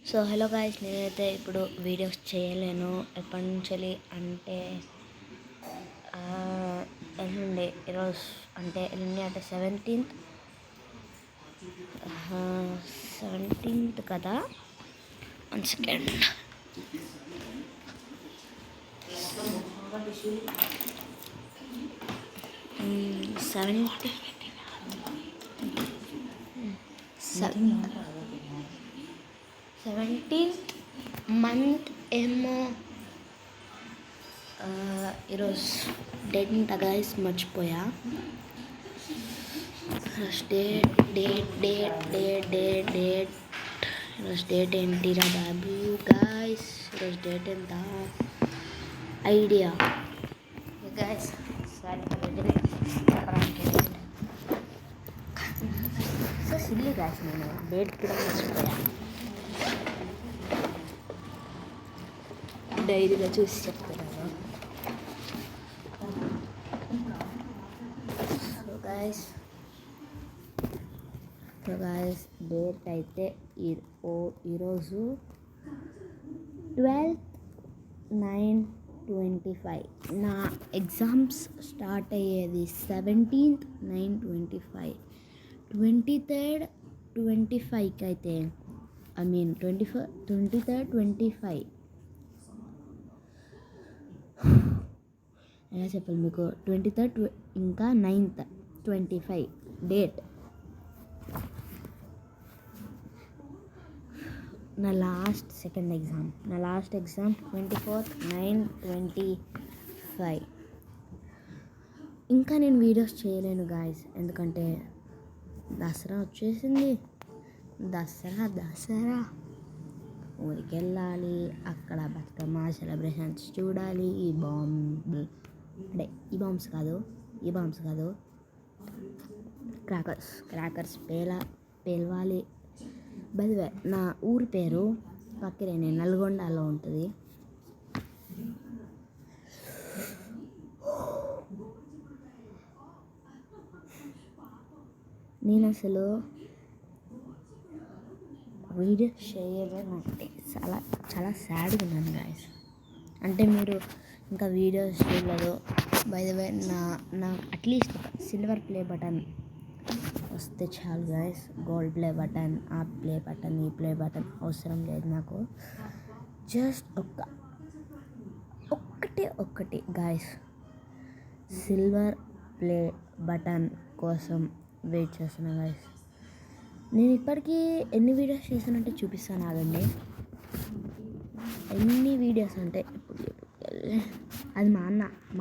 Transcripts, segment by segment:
So hello guys, నేనైతే ఇప్పుడు videos చేయలేను ఎప్పటి నుంచి అంటే ఎల్లుండి ఈరోజు అంటే ఎల్లుండి అంటే 17th కదా. 1 సెకండ్. 17th మంత్ ఏమో. ఈరోజు డేట్ ఎంత గాయస్, మర్చిపోయా. డేట్ ఈరోజు డేట్ ఏంటిరా బాబు గాయస్, ఈరోజు డేట్ ఎంత idea guys. So silly guys, నేను డేట్ కూడా మర్చిపోయా. డైరీలో చూసి చెప్తున్నాను. సో గాయస్ డేట్ అయితే ఈరోజు 12/9/25. నా ఎగ్జామ్స్ స్టార్ట్ అయ్యేది 17th 9/25. 23rd 25కి అయితే 23rd 25 ఎలా చెప్పాలి మీకు. 23rd ఇంకా 9th 25 డేట్. నా లాస్ట్ ఎగ్జామ్ 24th 9/25. ఇంకా నేను వీడియోస్ చేయలేను గాయస్, ఎందుకంటే దసరా వచ్చేసింది. దసరా ఊరికి వెళ్ళాలి, అక్కడ బతుకమ్మ సెలబ్రేషన్స్ చూడాలి. ఈ బాంబ్స్ కాదు, క్రాకర్స్ పేలవాలి. బై ది వే, నా ఊరి పేరు పక్కనే నల్గొండలో ఉంటుంది. నేను అసలు వీడియో చేయలేనంటే చాలా సాడ్గా ఉన్నాను గాయస్. అంటే మీరు ఇంకా వీడియోస్ చేయలేదు. బై ద వే, నా అట్లీస్ట్ ఒక సిల్వర్ ప్లే బటన్ వస్తే చాలు గాయస్. గోల్డ్ ప్లే బటన్, ఆ ప్లే బటన్, ఈ ప్లే బటన్ అవసరం లేదు నాకు. జస్ట్ ఒక్కటి గాయస్, సిల్వర్ ప్లే బటన్ కోసం వెయిట్ చేస్తున్నా గాయస్. నేను ఇప్పటికీ ఎన్ని వీడియోస్ చేశానంటే చూపిస్తాను ఆగండి. ఎన్ని వీడియోస్ అంటే ఇప్పుడు అది మా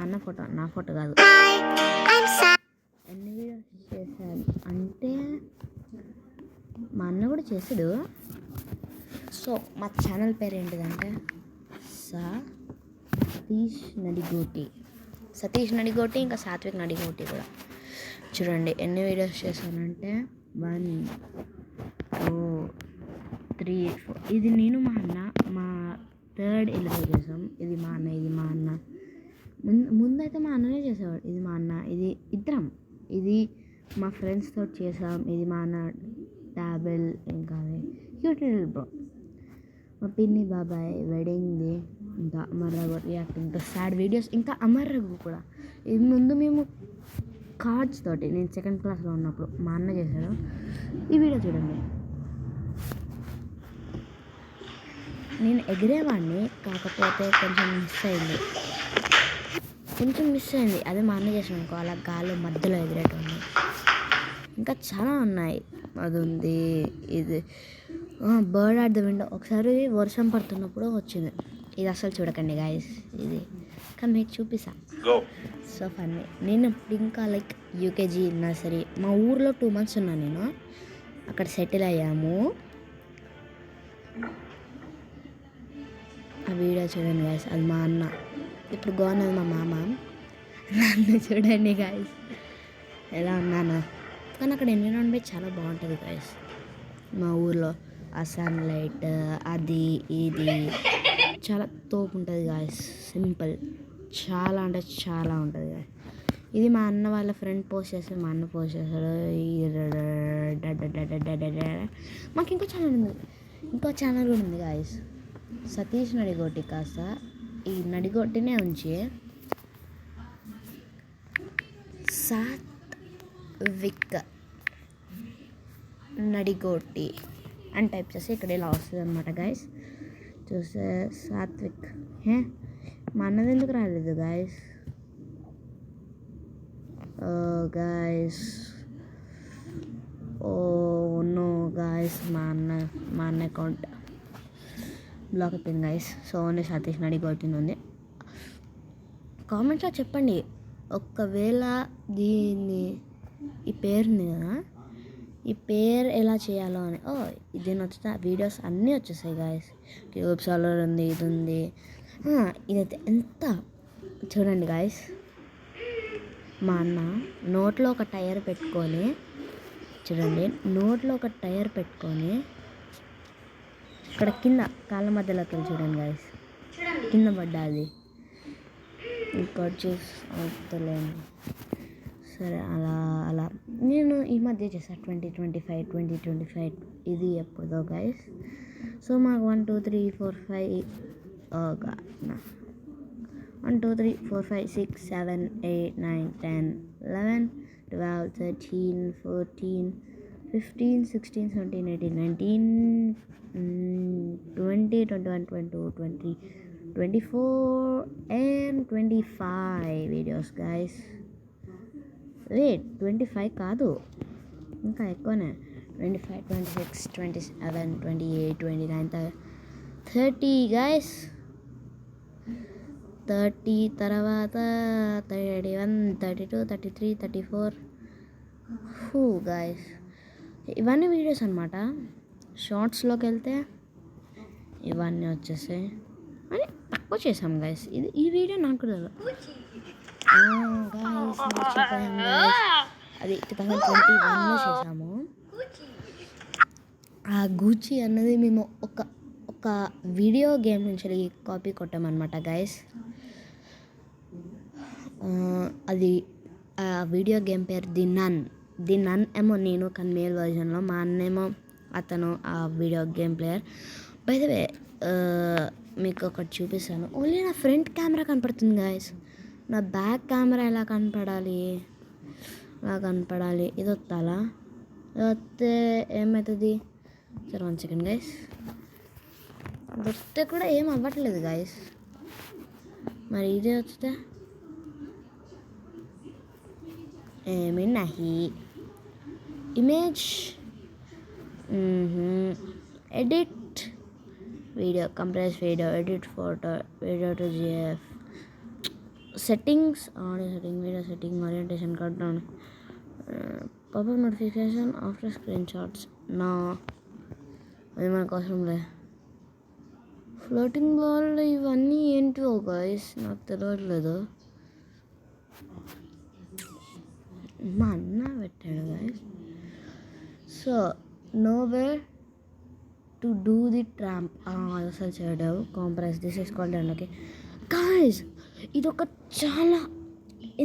అన్న ఫోటో, నా ఫోటో కాదు. ఎన్ని వీడియోస్ చేశాను అంటే మా అన్న కూడా చేసాడు. సో మా ఛానల్ పేరు ఏంటిదంటే సతీష్ నడిగోటి, ఇంకా సాత్విక్ నడిగోటి కూడా. చూడండి ఎన్ని వీడియోస్ చేశానంటే 1 2 3 4. ఇది నేను మా అన్న మా 3rd ఎలివేట్ చేసాం. ఇది మా అన్న ముందైతే మా అన్ననే చేసేవాడు. ఇది మా అన్న, ఇది ఇద్దరం. ఇది మా ఫ్రెండ్స్తో చేసాం. ఇది మా అన్న ట్యాబెల్, ఇంకా క్యూట్ లిటిల్ బ్రో. మా పిన్ని బాబాయ్ వెడ్డింగ్ది, ఇంకా అమర్ రఘు రియాక్టింగ్తో సాడ్ వీడియోస్, ఇంకా అమర్ రఘు కూడా. ఇది ముందు మేము కార్డ్స్ తోటి, నేను 2nd క్లాస్లో ఉన్నప్పుడు మా అన్న చేశాడు. ఈ వీడియో చూడండి. నేను ఎగిరేవాడిని, కాకపోతే కొంచెం మిస్ అయింది. అదే మా అన్న చేసాను అనుకో, అలా గాల్లో మధ్యలో ఎగిరేటోంది. ఇంకా చాలా ఉన్నాయి. అది ఉంది, ఇది బర్డ్ అట్ ద విండో. ఒకసారి వర్షం పడుతున్నప్పుడు వచ్చింది. ఇది అసలు చూడకండి గాయస్, ఇది కానీ మీకు చూపిస్తా. So funny. నేను ఇంకా యూకేజీ నర్సరీ, మా ఊర్లో 2 months ఉన్నాను నేను. అక్కడ సెటిల్ అయ్యాము. ఆ వీడియో చూడండి గాయస్, అది మా అన్న. ఇప్పుడు గోనది మా మామ. నన్ను చూడండి గాయస్ ఎలా ఉన్నాను. కానీ అక్కడ ఎన్విరాన్మెంట్ చాలా బాగుంటుంది గాయస్. మా ఊర్లో ఆ సన్లైట్, అది ఇది చాలా తోపు ఉంటుంది గాయస్. సింపుల్, చాలా అంటే చాలా ఉంటుంది గాయస్. ఇది మా అన్న వాళ్ళ ఫ్రెండ్ పోస్ట్ చేస్తే మా అన్న పోస్ట్ చేస్తాడు. మాకు ఇంకో ఛానల్ ఉంది, ఇంకో ఛానల్ కూడా ఉంది గాయస్, సతీష్ నడిగోటి. కాస్త ఈ నడిగొట్టినే ఉంచి సాత్విక్ నడిగోటి అని టైప్ చేస్తే ఇక్కడ ఇలా వస్తుంది అనమాట గాయస్. చూస్తే సాత్విక్ మా అన్నది ఎందుకు రాలేదు గాయస్? గాయస్ నో గాయస్, మా అన్న అకౌంట్ బ్లాక్ అయిపోయింది గాయస్. సో ఓన్లీ సతీష్ నడిగోటిని ఉంది. కామెంట్లో చెప్పండి, ఒకవేళ ఈ పేరుంది కదా, ఈ పేరు ఎలా చేయాలో అని. దీని వచ్చిన వీడియోస్ అన్నీ వచ్చేసాయి గాయస్. క్యూబ్ సాలర్ ఉంది, ఇది ఉంది. ఇదైతే ఎంత చూడండి గాయస్, మా అన్న నోట్లో ఒక టైర్ పెట్టుకొని, చూడండి నోట్లో ఒక టైర్ పెట్టుకొని ఇక్కడ కింద కాళ్ళ మధ్యలోకి వెళ్ళి చూడండి గాయస్, కింద పడ్డా అది. ఇంకోటి చూసి అవుతలేను. సరే అలా నేను ఈ మధ్య చేశాను 2025 ఇది ఎప్పుడుదో గాయస్. సో మాకు 1 2 3 4 5 1 2 3 4 5 6 7 8 9 10 11 12 13 14 15 16 17 18 19 20 21 22 20 24 and 25 videos guys. వెయిట్ 25 కాదు, ఇంకా ఎక్కువనే. 25 26 27 28 29 30 గైస్. 30 తర్వాత 31 32 33 34 గైస్. ఇవన్నీ వీడియోస్ అనమాట. షార్ట్స్లోకి వెళ్తే ఇవన్నీ వచ్చేసాయి అని తక్కువ చేసాం గైస్. ఈ వీడియో నాకు తెలియదు గాయస్, అది 2021లో చేసాము. ఆ గూచి అన్నది మేము ఒక వీడియో గేమ్ నుంచి కాపీ కొట్టామన్నమాట గైస్. అది ఆ వీడియో గేమ్ పేరు ది నన్ ఏమో నేను, కానీ మేల్ వర్జన్లో. మా అన్నేమో అతను ఆ video game player. By the వే మీకు ఒకటి చూపిస్తాను. ఓన్లీ నా ఫ్రంట్ కెమెరా కనపడుతుంది గాయస్, నా బ్యాక్ కెమెరా ఎలా కనపడాలి? ఇది వస్తాలా? వస్తే ఏమవుతుంది? సరే 1 సెకండ్ గైస్. వస్తే కూడా ఏం అవ్వట్లేదు గైస్. మరి ఇదే వస్తే ఏమి నహి. Image edit video, compress video, edit photo, video to GF, settings, audio setting, video setting, orientation, cut down, popup notification after screen shots. అది మనకు అవసరం లేదు. ఫ్లోటింగ్ బాల్ ఇవన్నీ ఏంటివో గైస్ నాకు తెలియట్లేదు. మా అన్న పెట్టాడు guys. So nowhere to do the tramp, అది అసలు చేయడావు. Compress, this is called and. Okay guys, ఇది ఒక చాలా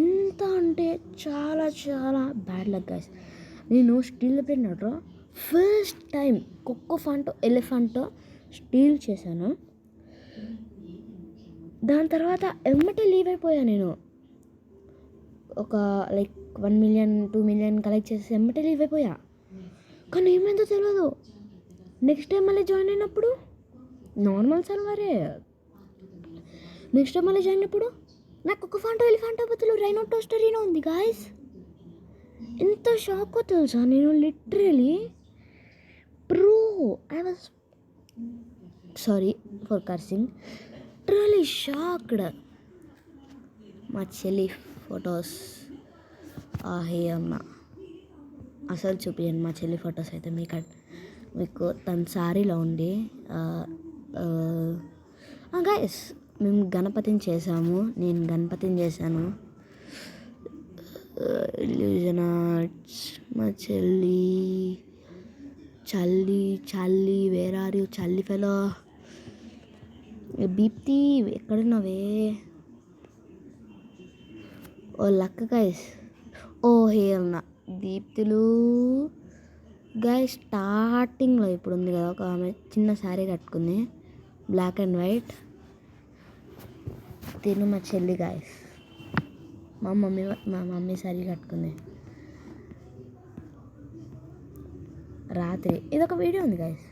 ఎంత అంటే చాలా బ్యాడ్ లక్ గైస్. నేను స్టీల్ పెట్టినట్టు ఫస్ట్ టైం కొక్కో ఎలిఫెంట్ స్టీల్ చేశాను. దాని తర్వాత ఎమ్మటే లీవ్ అయిపోయా. నేను ఒక 1 million 2 million కలెక్ట్ చేసి ఎమ్మటే లీవ్ అయిపోయా. కానీ ఏమైందో తెలియదు. నెక్స్ట్ టైం మళ్ళీ జాయిన్ అయినప్పుడు నార్మల్ సర్వరే. నెక్స్ట్ టైం మళ్ళీ జాయిన్ అయినప్పుడు నాకు ఒక ఎలిఫెంట్ బదులు రైనోటోస్టరీనో ఉంది గాయస్. ఎంత షాకో తెలుసా నేను. Literally I was sorry for cursing, literally shocked. మా చెల్లి ఫొటోస్ అమ్మ అసలు చూపించండి. మా చెల్లి ఫొటోస్ అయితే మీకు తన సారీలో ఉండి. గైస్ మేము గణపతిని చేసాము. నేను గణపతిని చేశాను. ఇల్యూజన్ ఆర్ట్స్, మా చల్లి వేర్ ఆర్ యూ చల్లి ఫెలో. బీప్తి ఎక్కడున్నావే? ఓ లక్ గైస్. ఓ హే అన్న దీప్తులు గాయస్ స్టార్టింగ్లో ఇప్పుడు ఉంది కదా ఒక ఆమె చిన్న శారీ కట్టుకుంది, బ్లాక్ అండ్ వైట్. తిను మా చెల్లి గాయస్. మా మమ్మీ శారీ కట్టుకుంది రాత్రి. ఇదొక వీడియో ఉంది గాయస్.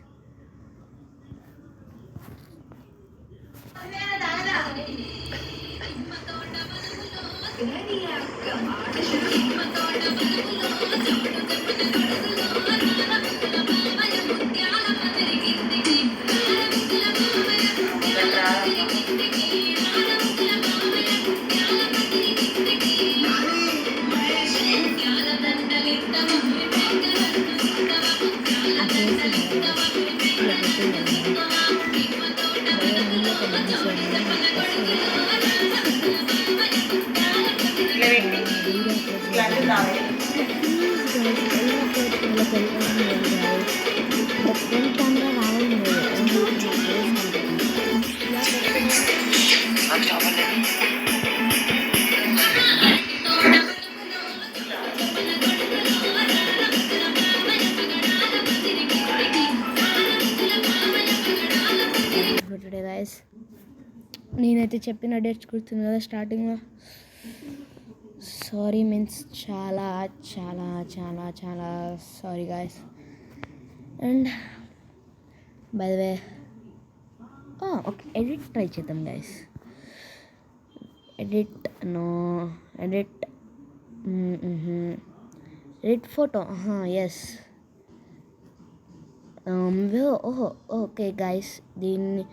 టుడే గైస్, నేనైతే చెప్పిన డేట్స్ గుర్తుంది కదా స్టార్టింగ్లో. సారీ మీన్స్ చాలా చాలా చాలా చాలా sorry guys. And by the way okay, edit try చేద్దాం guys. Edit photo. Yes. Okay guys, దీన్ని